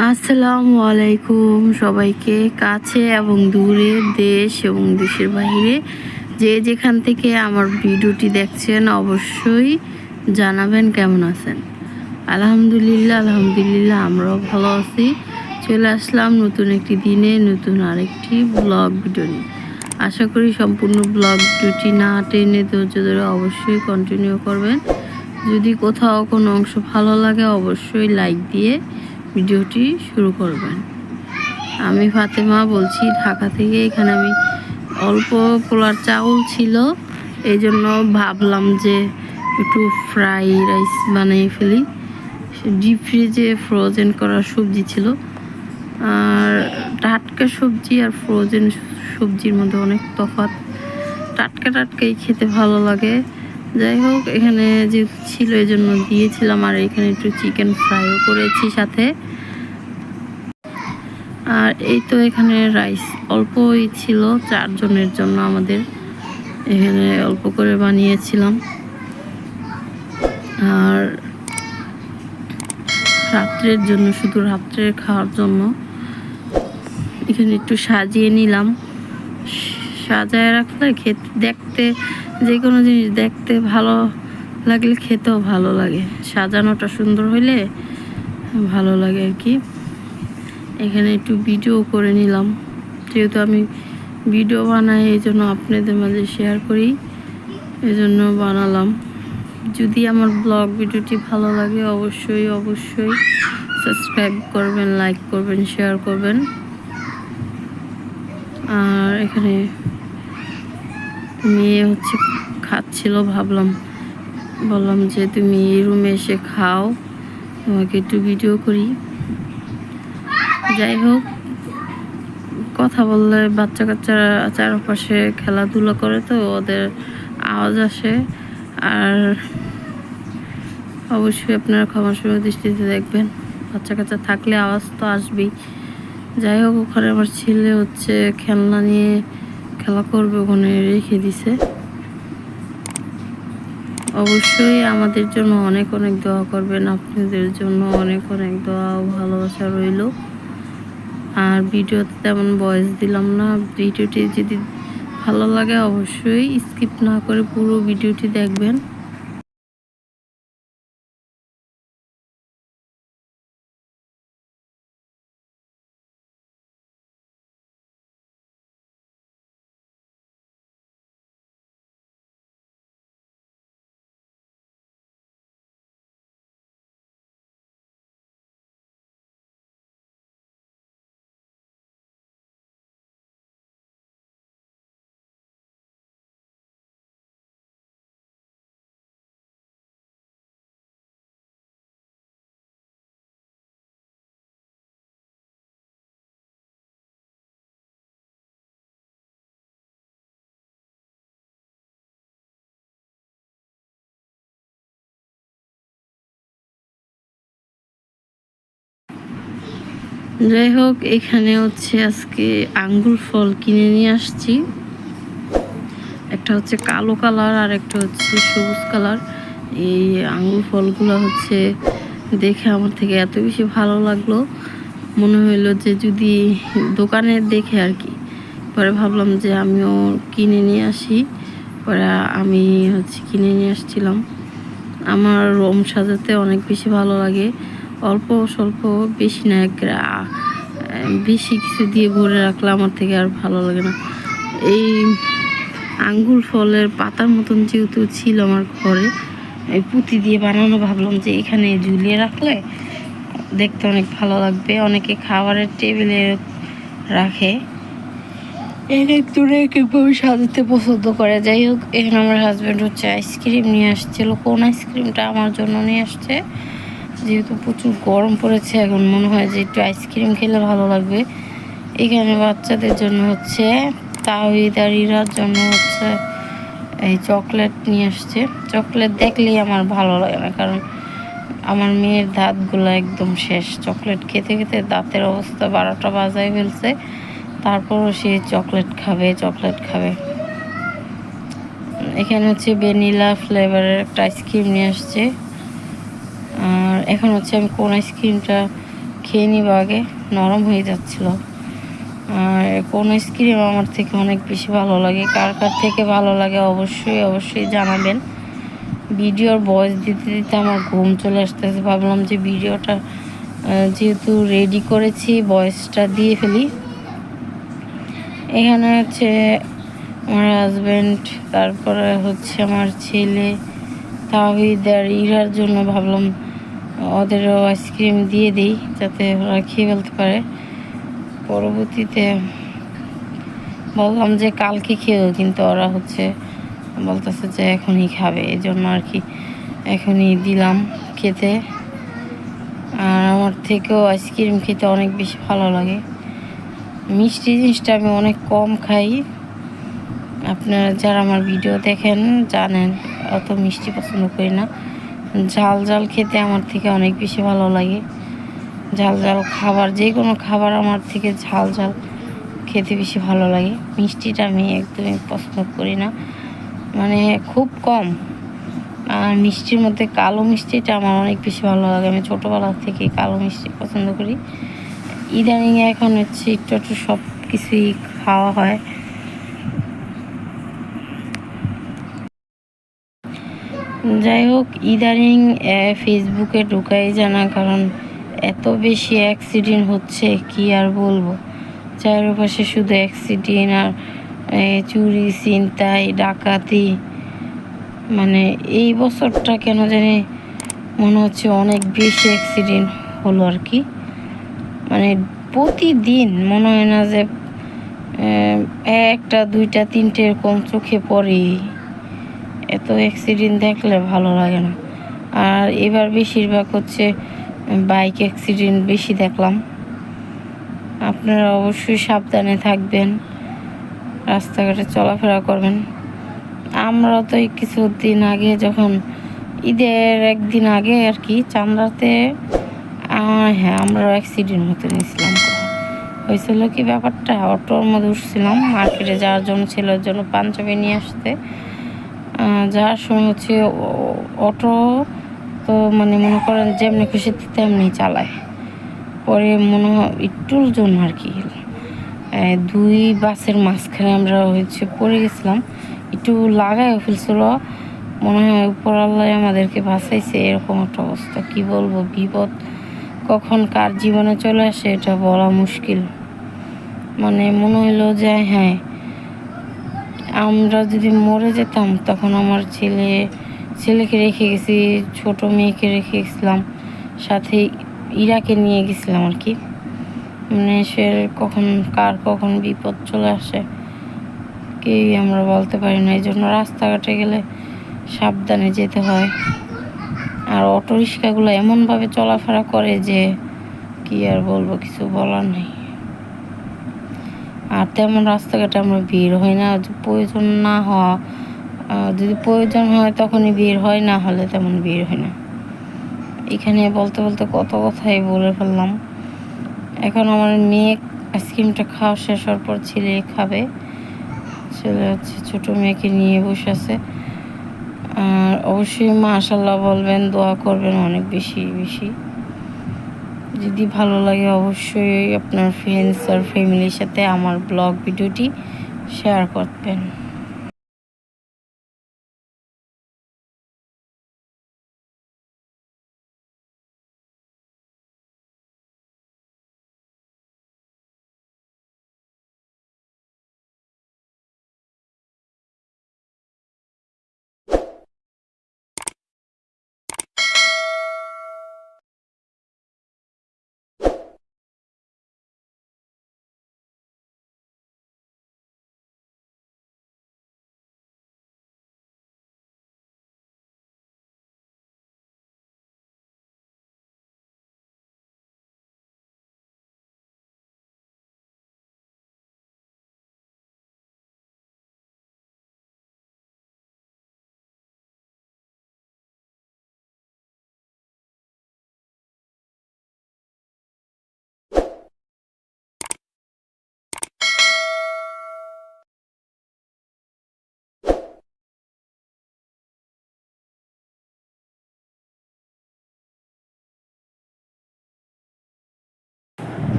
আসসালামু আলাইকুম সবাইকে, কাছে এবং দূরে, দেশ এবং দেশের বাইরে যে যেখান থেকে আমার ভিডিওটি দেখছেন অবশ্যই জানাবেন কেমন আছেন। আলহামদুলিল্লাহ আমরাও ভালো আছি। চলে আসলাম নতুন একটি দিনে নতুন আরেকটি ব্লগ ভিডিও নিয়ে। আশা করি সম্পূর্ণ ব্লগ ভিডিওটি না টেনে ধৈর্য ধরে অবশ্যই কন্টিনিউ করবেন। যদি কোথাও কোনো অংশ ভালো লাগে অবশ্যই লাইক দিয়ে ভিডিওটি শুরু করবেন। আমি ফাতেমা বলছি ঢাকা থেকে। এখানে আমি অল্প পোলার চাউল ছিল, এই জন্য ভাবলাম যে একটু ফ্রাই রাইস বানিয়ে ফেলি। ডিপ ফ্রিজে ফ্রোজেন করা সবজি ছিল, আর টাটকা সবজি আর ফ্রোজেন সবজির মধ্যে অনেক তফাৎ। টাটকাই খেতে ভালো লাগে। যাই হোক, এখানে যে ছিল এই জন্য দিয়েছিলাম। আর এখানে একটু চিকেন ফ্রাইও করেছি সাথে। আর এই তো এখানে রাইস অল্পই ছিল, 4 জনের জন্য আমাদের এখানে অল্প করে বানিয়েছিলাম। আর রাত্রের জন্য, শুধু রাত্রের খাওয়ার জন্য এখানে একটু সাজিয়ে নিলাম। সাজায় রাখলে খেতে, দেখতে, যে কোনো জিনিস দেখতে ভালো লাগলে খেতেও ভালো লাগে। সাজানোটা সুন্দর হইলে ভালো লাগে আর কি। এখানে একটু ভিডিও করে নিলাম, যেহেতু আমি ভিডিও বানাই এই জন্য আপনাদের মাঝে শেয়ার করি, এই জন্য বানালাম। যদি আমার ব্লগ ভিডিওটি ভালো লাগে অবশ্যই সাবস্ক্রাইব করবেন, লাইক করবেন, শেয়ার করবেন। আর এখানে মেয়ে খাচ্ছিল, বললাম যে তুমি এই রুমে এসে খাও, তোমাকে একটু ভিডিও করি। যাই হোক, কথা বললে বাচ্চা কাচ্চারা চারপাশে খেলাধুলা করে, তো ওদের আওয়াজ আসে। আর অবশ্যই আপনারা ক্ষমাসুন্দর দৃষ্টিতে দেখবেন, বাচ্চা কাচ্চা থাকলে আওয়াজ তো আসবেই। যাই হোক, ওখানে আমার ছেলে খেলনা নিয়ে খেলা করবে, ওখানে রেখে দিছে। অবশ্যই আমাদের জন্য অনেক দোয়া করবেন, আপনাদের জন্য অনেক দোয়া ও ভালোবাসা রইল। আর ভিডিওতে তেমন ভয়েস দিলাম না। ভিডিওটি যদি ভালো লাগে অবশ্যই স্কিপ না করে পুরো ভিডিওটি দেখবেন। যাই হোক, এখানে আজকে আঙ্গুর ফল কিনে নিয়ে আসছি। একটা কালো কালার আর একটা সবুজ কালার। এই আঙ্গুর ফলগুলো দেখে আমার থেকে এত বেশি ভালো লাগলো, মনে হইলো যে যদি দোকানে দেখে আর কি। পরে ভাবলাম যে আমিও কিনে নিয়ে আসি। পরে আমি কিনে নিয়ে আসছিলাম। আমার রুম সাজাতে অনেক বেশি ভালো লাগে। অল্প স্বল্প, বেশি না, বেশি কিছু দিয়ে ভরে রাখলে আমার থেকে আর ভালো লাগে না। এই আঙ্গুর ফলের পাতার মতন যেহেতু ছিল আমার ঘরে, এই পুঁতি দিয়ে বানানো, ভাবলাম যে এখানে ঝুলিয়ে রাখলে দেখতে অনেক ভালো লাগবে। অনেকে খাবারের টেবিলে রাখে, একভাবে সাজাতে পছন্দ করে। যাই হোক, এখানে আমার হাজব্যান্ড আইসক্রিম নিয়ে আসছিল। কোন আইসক্রিমটা আমার জন্য নিয়ে আসছে, যেহেতু প্রচুর গরম পড়েছে, এখন মনে হয় যে একটু আইসক্রিম খেলে ভালো লাগবে। এখানে বাচ্চাদের জন্য তাওয়িদারিরার জন্য এই চকলেট নিয়ে আসছে। চকলেট দেখলেই আমার ভালো লাগে না, কারণ আমার মেয়ের দাঁতগুলো একদম শেষ। চকলেট খেতে খেতে দাঁতের অবস্থা 12টা বাজায় ফেলছে, তারপরও সে চকলেট খাবে। এখানে ভ্যানিলা ফ্লেভারের একটা আইসক্রিম নিয়ে আসছে। আর এখন আমি কোন আইসক্রিমটা খেয়ে নিব আগে, নরম হয়ে যাচ্ছিল। আর কোন আইসক্রিম আমার থেকে অনেক বেশি ভালো লাগে, কার কার থেকে ভালো লাগে অবশ্যই জানাবেন। ভিডিওর ভয়েস দিতে দিতে আমার ঘুম চলে আসতেছে, ভাবলাম যে ভিডিওটা যেহেতু রেডি করেছি ভয়েসটা দিয়ে ফেলি। এখানে হচ্ছে আমার হাজব্যান্ড, তারপরে হচ্ছে আমার ছেলে তাহিদ আর ইরার জন্য ভাবলাম ওদেরও আইসক্রিম দিয়ে দিই যাতে ওরা খেয়ে ফেলতে পারে। পরবর্তীতে বললাম যে কালকে খেয়েও, কিন্তু ওরা হচ্ছে বলতেছে যে এখনই খাবে, এই জন্য আর কি এখনই দিলাম খেতে। আর আমার থেকেও আইসক্রিম খেতে অনেক বেশি ভালো লাগে। মিষ্টি জিনিসটা আমি অনেক কম খাই, আপনারা যারা আমার ভিডিও দেখেন জানেন অত মিষ্টি পছন্দ করি না। ঝাল খেতে আমার থেকে অনেক বেশি ভালো লাগে। ঝাল খাবার, যে কোনো খাবার আমার থেকে ঝাল খেতে বেশি ভালো লাগে। মিষ্টিটা আমি একদমই পছন্দ করি না, মানে খুব কম। আর মিষ্টির মধ্যে কালো মিষ্টিটা আমার অনেক বেশি ভালো লাগে, আমি ছোটোবেলা থেকে কালো মিষ্টি পছন্দ করি। ইদানিং এখন হচ্ছে একটু সব কিছুই খাওয়া হয়। যাই হোক, ইদানিং ফেসবুকে ঢুকাই জানা, কারণ এত বেশি অ্যাক্সিডেন্ট হচ্ছে কি আর বলবো। চারপাশে শুধু অ্যাক্সিডেন্ট আর চুরি ছিনতাই ডাকাতি, মানে এই বছরটা কেন জানি মনে হচ্ছে অনেক বেশি অ্যাক্সিডেন্ট হলো আর কি। মানে প্রতিদিন মনে হয় না যে একটা দুইটা তিনটে এরকম চোখে পড়ে। এত অ্যাক্সিডেন্ট দেখলে ভালো লাগে না। আর এবার বেশিরভাগ হচ্ছে বাইক অ্যাক্সিডেন্ট বেশি দেখলাম। আপনারা অবশ্যই সাবধানে থাকবেন, রাস্তাঘাটে চলাফেরা করবেন। আমরা তো কিছুদিন আগে, যখন ঈদের একদিন আগে আর কি, চান্দ্রাতে হ্যাঁ আমরাও অ্যাক্সিডেন্ট হতে নিয়েছিলাম। হয়েছিল কি ব্যাপারটা, অটোর মধ্যে উঠছিলাম মার্কেটে যাওয়ার জন্য, ছেলের জন্য পাঞ্জাবি নিয়ে আসতে। যাওয়ার সময় হচ্ছে অটো তো মানে মনে করেন যেমনি খুশি তেমনি চালায়। পরে মনে হয় একটুর জন্য আর কি দুই বাসের মাঝখানে আমরা হচ্ছে পড়ে গেছিলাম, একটু লাগায় ফেলছিল। মনে হয় উপর আল্লাহ আমাদেরকে বাঁচাইছে, এরকম একটা অবস্থা। কি বলবো, বিপদ কখন কার জীবনে চলে আসে এটা বলা মুশকিল। মানে মনে হইলো যে হ্যাঁ, আমরা যদি মরে যেতাম তখন আমার ছেলেকে রেখে গেছি, ছোট মেয়েকে রেখে গেছিলাম, সাথে ইরাকে নিয়ে গেছিলাম আর কি। মানে সে কখন বিপদ চলে আসে কেউ আমরা বলতে পারি না। এই জন্য রাস্তাঘাটে গেলে সাবধানে যেতে হয়। আর অটো রিক্সাগুলো এমনভাবে চলাফেরা করে যে কি আর বলবো, কিছু বলার নেই। আর তেমন রাস্তাঘাটে আমরা ভিড় হয় না, প্রয়োজন না হওয়া, যদি প্রয়োজন হয় তখনই ভিড় হয়, না হলে তেমন ভিড় হয় না। এখানে বলতে কত কথাই বলে ফেললাম। এখন আমার মেয়ে আইসক্রিমটা খাওয়া শেষ হওয়ার পর ছেলে খাবে। ছেলে হচ্ছে ছোটো মেয়েকে নিয়ে বসে আছে। আর অবশ্যই মাশাআল্লাহ বলবেন, দোয়া করবেন অনেক বেশি। যদি ভালো লাগে অবশ্যই আপনার ফ্রেন্ডস আর ফ্যামিলির সাথে আমার ব্লগ ভিডিওটি শেয়ার করবেন।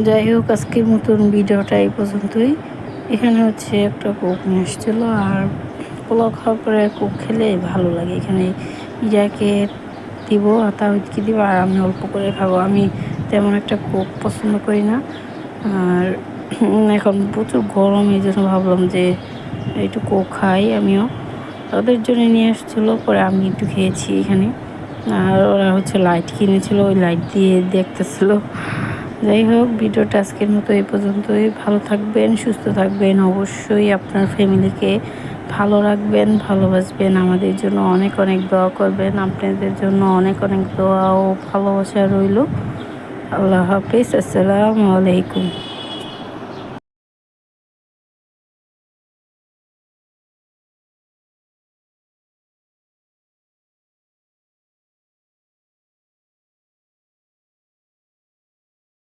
যাই হোক, আজকের মতন ভিডিওটা এই পর্যন্তই। এখানে হচ্ছে একটা কোক নিয়ে আসছিলো, আর পোলাও খাওয়ার পরে কোক খেলে ভালো লাগে। এখানে ইয়াকে দিব আর তাহিদকে দিব, আর আমি অল্প করে খাবো। আমি তেমন একটা কোক পছন্দ করি না। আর এখন প্রচুর গরম, এই জন্য ভাবলাম যে একটু কোক খাই আমিও। ওদের জন্য নিয়ে আসছিলো, পরে আমি একটু খেয়েছি এখানে। আর ওরা হচ্ছে লাইট কিনেছিল, ওই লাইট দিয়ে দেখতেছিল। যাই হোক, ভিডিওটা আজকের মতো এই পর্যন্তই। ভালো থাকবেন, সুস্থ থাকবেন। অবশ্যই আপনার ফ্যামিলিকে ভালো রাখবেন, ভালোবাসবেন। আমাদের জন্য অনেক অনেক দোয়া করবেন। আপনাদের জন্য অনেক অনেক দোয়া ও ভালোবাসা রইল। আল্লাহ হাফিজ। আসসালামু আলাইকুম।